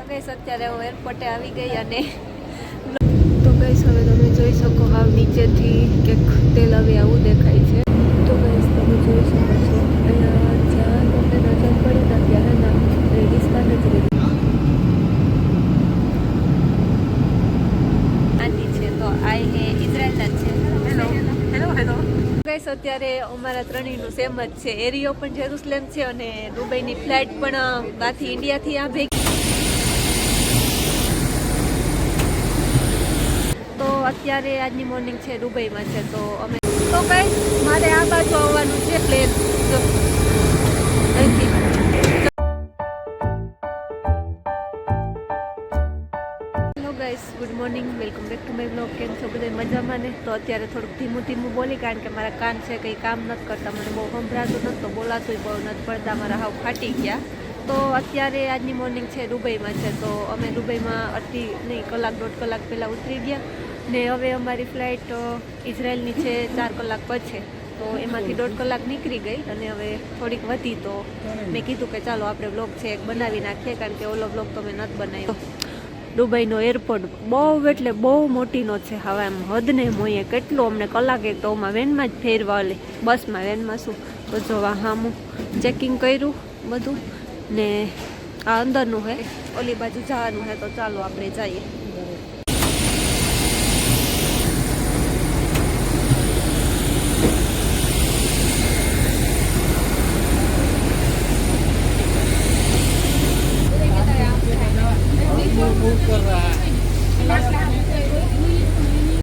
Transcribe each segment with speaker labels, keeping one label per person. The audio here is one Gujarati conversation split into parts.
Speaker 1: ગઈસ અત્યારે હું એરપોર્ટે આવી ગઈ અને તો ગઈસ હવે તમે જોઈ શકો હાવ નીચેથી કંઈક તેલ હવે આવું દેખાય છે. તો ગઈસ તમે જોઈ શકો છો અહીંયા જ્યાં તમને નજર પડે ને ત્યાં ના રેગિસ્તાન જ આની છે. તો આ એ ઇઝરાયલના છે. હેલો હેલો હેલો ગઈસ અત્યારે અમારા ત્રણેયનું સેમ જ છે. એરિયો પણ જેરુસલેમ છે અને દુબઈની ફ્લાઇટ પણ બાથી ઇન્ડિયાથી આ ભેગી. તો અત્યારે આજની મોર્નિંગ છે દુબઈમાં છે. તો અમે તો ગાઈસ મારે આ બાજુ આવવાનું છે પ્લેન. જો અહીંથી hello guys, good morning, welcome back to my blog. કેમ છો બધા મજામાં ને? તો અત્યારે થોડુંક ધીમું ધીમું બોલી કારણ કે મારા કાન છે કંઈ કામ નથી કરતા, મને બહુ સંભળાતું નથી, તો બોલાતું બહુ નથી પડતા, મારા હાવ ફાટી ગયા. તો અત્યારે આજની મોર્નિંગ છે દુબઈમાં છે. તો અમે દુબઈમાં અડધી નહીં કલાક દોઢ કલાક પહેલાં ઉતરી ગયા ને હવે અમારી ફ્લાઇટ ઇઝરાયલની છે 4 કલાક પછી. તો એમાંથી 1.5 કલાક નીકળી ગઈ અને હવે થોડીક વધી. તો મેં કીધું કે ચાલો આપણે બ્લોગ છે એક બનાવી નાખીએ કારણ કે ઓલો બ્લોગ તો મેં નથી બનાવ્યો. દુબઈનો એરપોર્ટ બહુ એટલે બહુ મોટીનો છે. હવે એમ હદ ને મોઈએ કેટલો અમને કલાક એક તો વેનમાં જ ફેરવા લે, બસમાં વેનમાં શું. તો જોવા હામું ચેકિંગ કર્યું બધું ને આ અંદરનું હે, ઓલી બાજુ જવાનું હે. તો ચાલો આપણે જઈએ.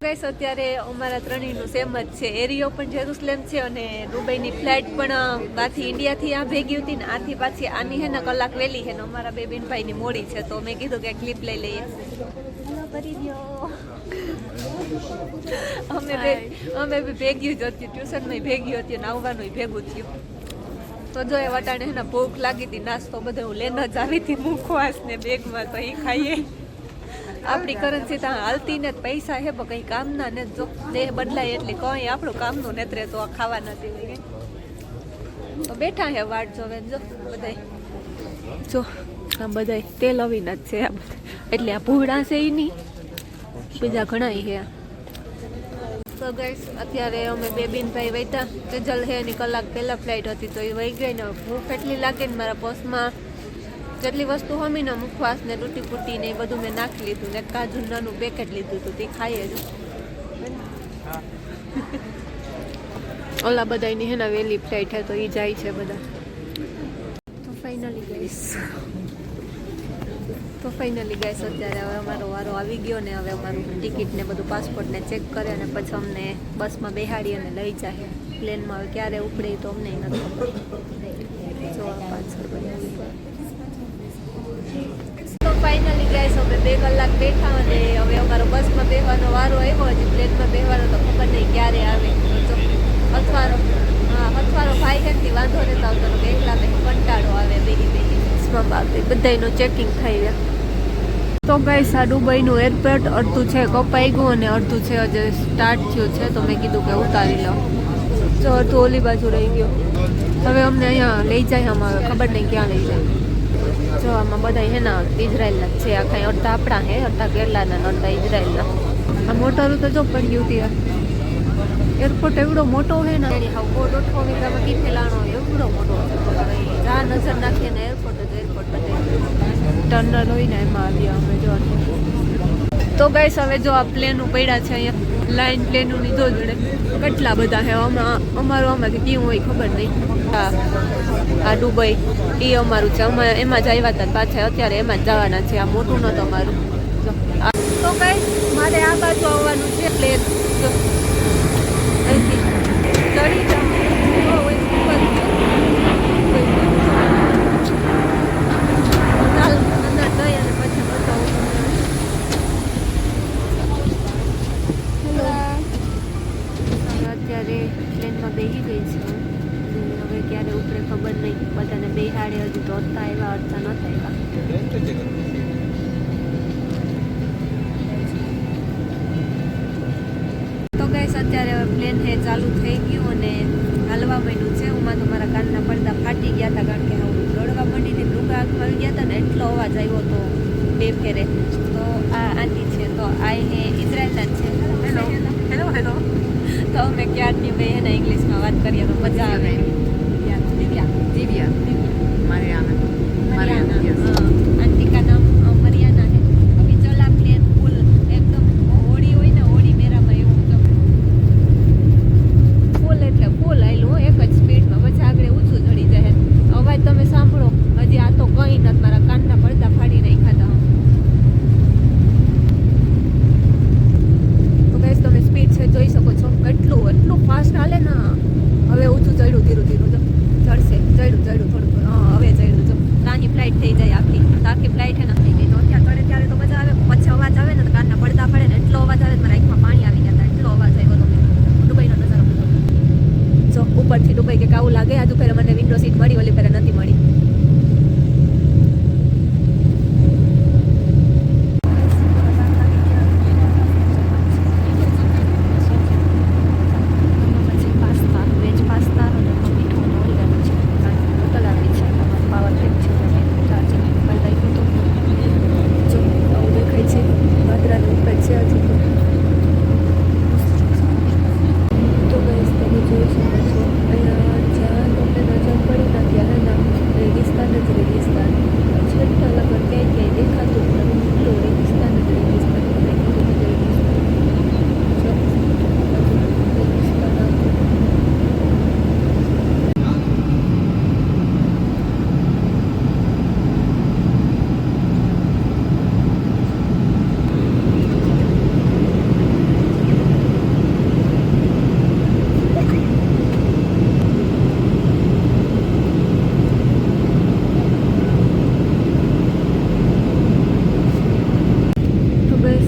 Speaker 1: ગાઈસ અત્યારે અમારા ત્રણેયનું સેમ જ છે. એરિયો પણ જેરુસલેમ છે અને દુબઈની ફ્લાઇટ પણ બાથી ઇન્ડિયાથી આ ભેગી હતી ને આથી પાછી આની હે ને કલાક વહેલી છે ને અમારા બે બેનભાઈની મોડી છે. તો મેં કીધું કે ક્લિપ લઈ લઈએ. અમે બી ભેગી જ હતી, ટ્યુશનમાં ભેગી હતી અને આવવાનું ભેગું થયું. તો જો એ વટાણે હે ને ભૂખ લાગી હતી, નાસ્તો બધો હું લઈને જ આવી હતી મુખવાસ ને બેગમાં. તો એ ખાઈએ. આપણી કરન્સી ત્યાં હાલતી ને પૈસા હે પણ કંઈ કામના ને. જો દેહ બદલાય એટલે કંઈ આપણું કામનું નથી રહેતું. આ ખાવા નથી લઈએ તો બેઠા હે વાટ જોવે. જો બધાય જો આ બધાય તેલ અવીના જ છે આ બધા, એટલે આ ભૂડા છે એ નહીં, બીજા ઘણા છે. તો ગાઈસ અત્યારે અમે બે બેનભાઈ વૈતા તેજલ હે એની કલાક પહેલાં ફ્લાઇટ હતી તો એ વહી ગઈ ને ભૂખ એટલી લાગે ને મારા પર્સમાં જેટલી વસ્તુ હમી ને મુખવાસ ને તૂટી ફૂટી ને એ બધું મેં નાખી લીધું ને કાજુ નાનું પેકેટ લીધું હતું તે ખાઈએ જ. ઓલા બધાની હે ને વહેલી ફ્લાઇટ હે તો એ જાય છે બધા. તો ફાઇનલી ગાઈસ અત્યારે હવે અમારો વારો આવી ગયો ને હવે અમારું ટિકિટ ને બધું પાસપોર્ટ ને ચેક કરે અને પછી અમને બસમાં બેહાડી અને લઈ જાય. પ્લેનમાં હવે ક્યારે ઉપડે તો અમને નથી ખબર. જો આ પાછળ બધા. તો ફાઇનલી ગાઈસ અમે 2 કલાક બેઠા અને હવે અમારો બસમાં બેસવાનો વારો આવ્યો. હજી પ્લેનમાં બેસવાનો તો ખબર નહીં ક્યારે આવે. તો અથવારો ભાઈ કેમથી વાંધો નથી આવતો કે એકલા બે કંટાળો આવે બેહી બસમાં. બાકી બધાયનું ચેકિંગ થઈ ગયા. તો ગાઈસ આ દુબઈનું એરપોર્ટ અડધું છે કપાઈ ગયું અને અડધું છે હજી સ્ટાર્ટ થયું છે. તો મેં કીધું કે ઉતારી લો. જો અડધું ઓલી બાજુ રહી ગયું. હવે અમને અહીંયા લઈ જાય, અમારે ખબર નહીં ક્યાં લઈ જાય. જો આમાં બધા હે ને ઇઝરાયલના જ છે. આ કાંઈ અડધા આપણા હે, અડધા કેરલાના ને અડધા ઇઝરાયલના. આ મોટરું તો જો પડ્યું હતી. એરપોર્ટ એવડો મોટો હે ને હા 1.5 વીઘામાં કીધે લાણો એવડો મોટો છે. રા નજર નાખીએ ને એરપોર્ટ બધે ટર્નલ હોય ને એમાં આવ્યા અમે. જો તો ગાઈસ હવે જો આ પ્લેનું પડ્યા છે અહીંયા લાઈન પ્લેનું લીધો જોડે કેટલા બધા હે. અમારું આમાંથી કેવું હોય ખબર નહીં. આ દુબઈ એ અમારું છે, અમે એમાં જ આવ્યા હતા પાછા અત્યારે એમાં જ જવાના છે. આ મોટું નહોતું અમારું. તો ગાઈસ મારે આ બાજુ આવવાનું છે પ્લેન. જો અહીંથી ચડી અત્યારે પ્લેનમાં બેસી ગઈ છે. હવે ક્યારે ઉપરે ખબર નહીં. બધાને બેહાડે હજી તો અડધા એવા અડધા નહોતા એવા. તો ગાઈસ અત્યારે હવે પ્લેન હે ચાલુ થઈ ગયું અને હાલવા માંડ્યું છે. હું તો મારા કાનના પડદા ફાટી ગયા હતા કારણ કે હું દોડવા માંડીને ડુંગા આંખમાં આવી ગયા હતા ને એટલો અવાજ આવ્યો હતો. 2 ઘેરે. તો આ આંટી છે, તો આ એ ઇઝરાયલના જ છે.
Speaker 2: Hello hello hello.
Speaker 1: તો અમે ક્યારની બે એને ઇંગ્લિશમાં વાત કરીએ તો મજા આવે. Divya
Speaker 2: Divya Mariana
Speaker 1: Mariana,
Speaker 2: yes.
Speaker 1: Aunty का नाम मरियाना है. अभी चला प्लेन फुल एकदम ओडी હોય ને ઓડી મેરામાં એવું તો ફૂલ એટલે ફૂલ આયલું એક જ સ્પીડમાં પછી આગળ ઊંચું ચડી જાય. અવાજ તમે સાંભળો હજી આ તો કંઈ નથી, મારા કાનના પડદા ફાડી નાખ્યા હતા. તો ગાઈસ તમે સ્પીડ છે જોઈ શકો છો એટલું ફાસ્ટ હાલે ને. હવે ઊંચું ચડ્યું ધીરું ધીરું જો ચડશે ચડ્યું થોડું હવે ચડ્યું જો આની ફ્લાઇટ થઈ જાય આપણી. તો આખી ફ્લાઇટ હે ને થઈ ગઈ. તો ત્યાં ચડે ત્યારે તો મજા આવે, પછી અવાજ આવે ને તો કાનના પડદા પડે ને એટલો અવાજ આવે મારા આંખમાં પાણી આવી ગયા હતા. એટલો અવાજ આવ્યો તો દુબઈનો નજારો જો ઉપરથી દુબઈ કે આવું લાગે. આજુ ફેરે મને વિન્ડો સીટ મળી, ઓલી ફેરે નથી મળી.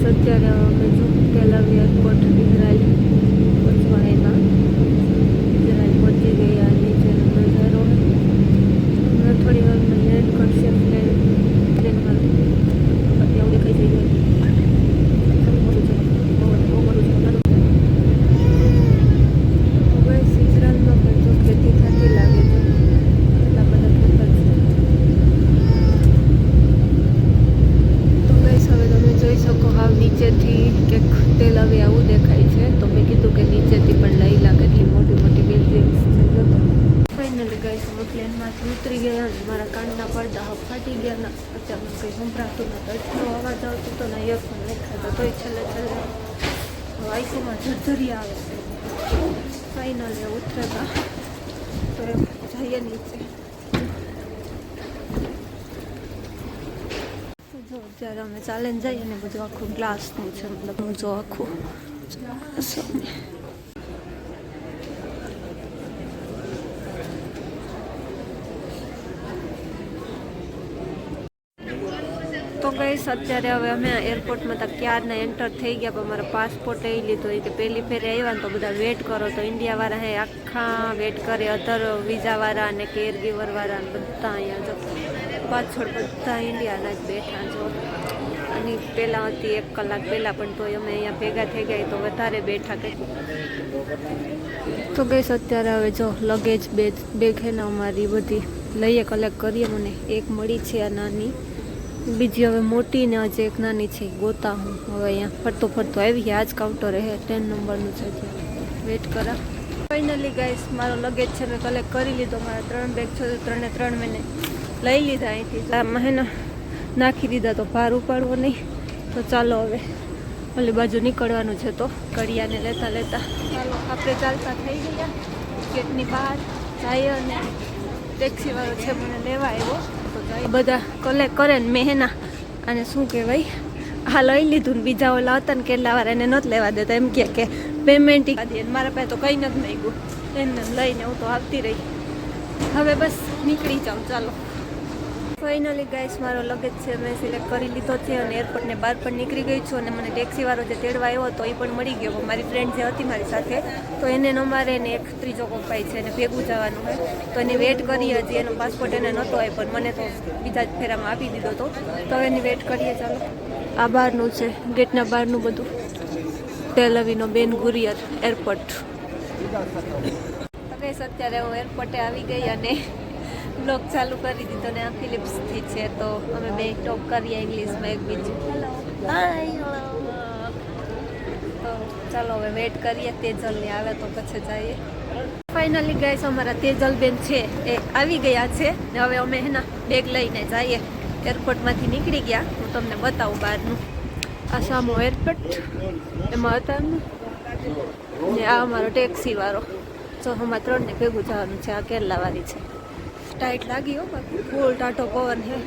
Speaker 1: અત્યારે અમે જો તેલ અવીવ એરપોર્ટ ઇઝરાયલ પહોંચવાના. ઇઝરાયલ પહોંચી ગયા. નીચેનો નજારો હમણાં થોડી વારમાં લેન્ડ કરશે પ્લેનમાં. અત્યારે દેખાઈ જાય બસ ઇઝરાયલમાં પણ જો ખેતી થતી લાગે છે. એટલા બધા ખેતર છે. તો ગઈસ હવે તમે જોઈ શકો હાવ નીચેથી કંઈક તેલ અવીવ આવું દેખાય છે. તો મેં કીધું કે નીચેથી પણ લઈ લા કેટલી મોટી મોટી બિલ્ડિંગ્સ છે. જો તો ફાઇનલી ગઈસ અમે પ્લેનમાંથી ઉતરી ગયા અને મારા કાનના પડદા ફાટી ગયા ને અત્યારે કંઈ સંભળાતું નહોતું. એટલો અવાજ આવતો હતો ને ઇયરફોન નાખ્યા હતા તોય છેલ્લે આઈસીમાં ઝરઝરી આવે છે. ફાઇનલી ઉતરેતા તો જઈએ નીચે. જો જ્યારે અમે ચાલીને જઈએ ને બધું આખું ગ્લાસનું છે, મતલબ જો આખું તો ગઈશ અત્યારે હવે અમે એરપોર્ટમાં તો ક્યારના એન્ટર થઈ ગયા. પણ મારો પાસપોર્ટ એ લીધો એ કે પહેલી ફેરે આવ્યા ને તો બધા વેટ કરો. તો ઇન્ડિયાવાળા હે આખા વેટ કરે, અધર વિઝાવાળા અને કેર ગીવરવાળા બધા અહીંયા જો પાછળ બધા ઇન્ડિયાના જ બેઠા જો. અને પહેલાં હતી 1 કલાક પહેલાં પણ તોય અમે અહીંયા ભેગા થઈ ગયા તો વધારે બેઠા કંઈ. તો ગઈશ અત્યારે હવે જો લગેજ બેગ હે ને અમારી બધી લઈએ કલેક્ટ કરીએ. મને એક મળી છે આ નાની, બીજી હવે મોટી ને હજી એક નાની છે ગોતા હું. હવે અહીંયા ફરતો આવી ગયા. આજ કાઉન્ટર હે 10 નંબરનું છે ત્યાં વેટ કરા. ફાઇનલી ગાઈસ મારો લગેજ છે મેં કલેક્ટ કરી લીધો. મારા 3 બેગ છે, 3 મેં લઈ લીધા અહીંથી. આમાં હે ને નાખી દીધા તો ભાર ઉપાડવો નહીં. તો ચાલો હવે ઓલી બાજુ નીકળવાનું છે. તો કડિયાને લેતા ચાલો આપણે ચાલતા થઈ ગયા ગેટની બહાર જઈએ. અને ટેક્સીવાળો છે મને લેવા આવ્યો તો બધા કલેક્ટ કરે ને મેં હેના અને શું કહેવાય હા લઈ લીધું ને બીજા ઓલા હતા ને કેટલા વાર એને નથી લેવા દેતા. એમ કે પેમેન્ટ મારા પાસે તો કંઈ નથી નહીં ગયું. એને લઈને હું તો આવતી રહી. હવે બસ નીકળી જાઉં ચાલો. ફાઇનલી ગાઈસ મારો લગેજ છે મેં સિલેક્ટ કરી લીધો છે અને એરપોર્ટને બહાર પણ નીકળી ગઈ છું. અને મને ટેક્સીવાળો જે તેડવા આવ્યો હતો એ પણ મળી ગયો. મારી ફ્રેન્ડ જે હતી મારી સાથે તો એને અમારે એને એક ત્રીજો કોપાઈ છે એને ભેગું જવાનું હોય તો એની વેટ કરી. હજી એનો પાસપોર્ટ એને નહોતો આવ્યો પણ મને તો બીજા જ ફેરામાં આપી દીધો હતો. તો એની વેટ કરીએ ચાલો. આ બહારનું છે ગેટના બહારનું બધું તેલ અવીવનો બેન ગુરિયર એરપોર્ટ. હવે અત્યારે હું એરપોર્ટે આવી ગઈ અને બ્લોગ ચાલુ કરી દીધો ને આ ફિલિપ્સથી છે તો અમે બે ટોક કરીએ ઇંગ્લિશમાં એકબીજું. હેલો હાય તો ચાલો હવે વેટ કરીએ તેજલને આવે તો પછી જઈએ. ફાઇનલી ગાઈસ અમારા તેજલબેન છે એ આવી ગયા છે ને હવે અમે એના બેગ લઈને જઈએ. એરપોર્ટમાંથી નીકળી ગયા. હું તમને બતાવું બહારનું. આ સામો એરપોર્ટ એમાં હતા ને આ અમારો ટેક્સી વાળો. તો અમારે 3 ને ભેગું જવાનું છે. આ કેરલાવાળી છે. ટાઈટ લાગી હો બાકી ફૂલ ટાટો પવન છે.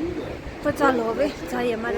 Speaker 1: તો ચાલો હવે જઈએ મારે